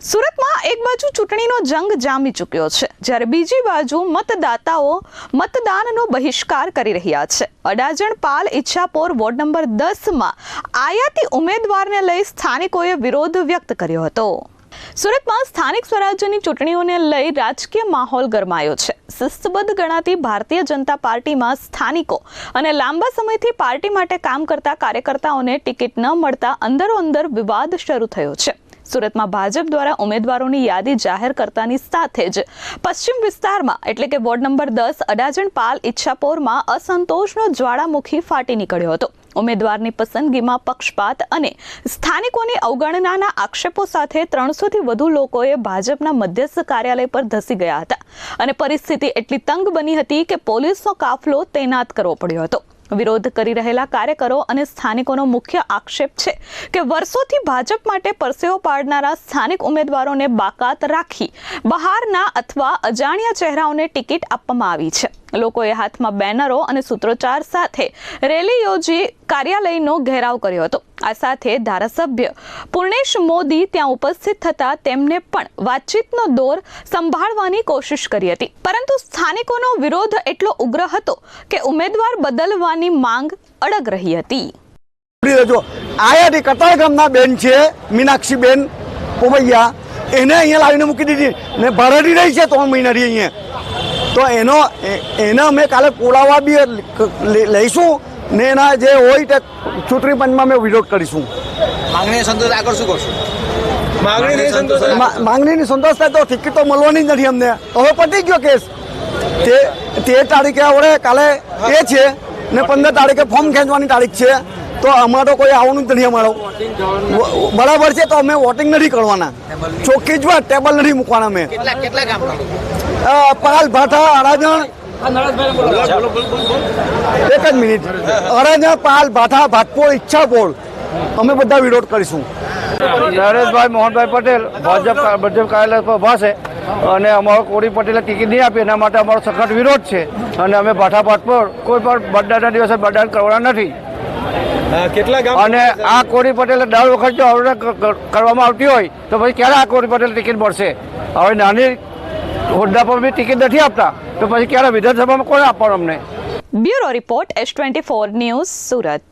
સુરતમાં એક બાજુ ચૂંટણીનો જંગ જામી ચૂક્યો છે, જ્યારે બીજી બાજુ મતદાતાઓ મતદાનનો બહિષ્કાર કરી રહ્યા છે। અડાજણ પાલ ઈચ્છાપોર વોર્ડ નંબર 10માં આયાતી ઉમેદવારને લઈ સ્થાનિકોએ વિરોધ વ્યક્ત કર્યો હતો। સુરતમાં સ્થાનિક સ્વરાજ્યની ચૂંટણીઓને લઈ રાજકીય માહોલ ગરમાયો છે। શિસ્તબદ્ધ ગણાતી ભારતીય જનતા પાર્ટીમાં સ્થાનિકો અને લાંબા સમયથી પાર્ટી માટે કામ કરતા કાર્યકર્તાઓને ટિકિટ ન મળતા અંદરોઅંદર વિવાદ શરૂ થયો છે। સુરતમાં ભાજપ દ્વારા ઉમેદવારોની યાદી જાહેર કરતાની સાથે જ પશ્ચિમ વિસ્તારમાં એટલે કે વોર્ડ નંબર 10 અડાજણ પાલ ઈચ્છાપોરમાં અસંતોષનો જ્વાળામુખી ફાટી નીકળ્યો હતો। ઉમેદવારની પસંદગીમાં પક્ષપાત અને સ્થાનિકોની અવગણનાના આક્ષેપો સાથે 300થી વધુ લોકોએ ભાજપના મધ્યસ્થ કાર્યાલય પર ધસી ગયા હતા અને પરિસ્થિતિ એટલી તંગ બની હતી કે પોલીસનો કાફલો તૈનાત કરવો પડ્યો હતો। વિરોધ કરી રહેલા કાર્યકરો અને સ્થાનિકોનો મુખ્ય આક્ષેપ છે કે વર્ષોથી ભાજપ માટે પરસેવો પાડનારા સ્થાનિક ઉમેદવારોને બાકાત રાખી બહારના અથવા અજાણ્યા ચહેરાઓને ટિકિટ આપવામાં આવી છે। લોકોએ હાથમાં બેનરો અને સૂત્રોચ્ચાર સાથે રેલી યોજી કાર્યાલયનો ઘેરાવ કર્યો હતો। આ સાથે ધારાસભ્ય પૂર્ણેશ મોદી ત્યાં ઉપસ્થિત થતા તેમને પણ વાતચીતનો દોર સંભાળવાની કોશિશ કરી હતી, પરંતુ સ્થાનિકોનો વિરોધ એટલો ઉગ્ર હતો કે ઉમેદવાર બદલવાની માંગ અડગ રહી હતી। આયાથી કતાર ગામના બેન છે મીનાક્ષી બેન પોવૈયા, એને અહીંયા લાવીને મૂકી દીધી ને ભરડી રહી છે 3 મહિનાથી અહીંયા। તો એને અમે કાલે બોલાવવા બી લઈશું ને એના જે હોય તે ચૂંટણી પંચમાં અમે વિરોધ કરીશું। માંગણી સંતોષ આગળ શું કરશું? માંગણીની સંતોષ થાય તો ટિકિટ તો મળવાની જ નથી અમને। હવે પતી ગયો કેસ। 13 તારીખે આપણે કાલે એ છે ને 15 તારીખે ફોર્મ ખેંચવાની તારીખ છે, તો અમારે તો કોઈ આવવાનું જ નથી। અમારો બરાબર છે તો અમે વોટિંગ નથી કરવાના, ચોખ્ખી જ વાત, ટેબલ નથી મૂકવાના અમે। કેટલા ગામ? પાલ ભાઠા અડાજણ, એક જ મિનિટ, અડાજણ પાલ ભાઠા ભાજપોર ઈચ્છાપોર અમે બધા વિરોધ કરીશું। નરેશભાઈ મોહનભાઈ પટેલ ભાજપ કાર્યાલય પર ઉભા છે અને અમારો કોડી પટેલે ટિકિટ નહીં આપી, એના માટે અમારો સખત વિરોધ છે અને અમે ભાઠા ભાજપોર કોઈ પણ મતદાનના દિવસે મતદાન કરવાના નથી। અને આ કોડી પટેલે દર વખત જો આવડે કરવામાં આવતી હોય તો પછી ક્યારે આ કોડી પટેલ ટિકિટ મળશે? હવે નાની હોદ્દા પર બી ટિકિટ નથી આપતા તો પછી ક્યારે વિધાનસભામાં કોને આપવાનું અમને? Bureau report S24 news, Surat.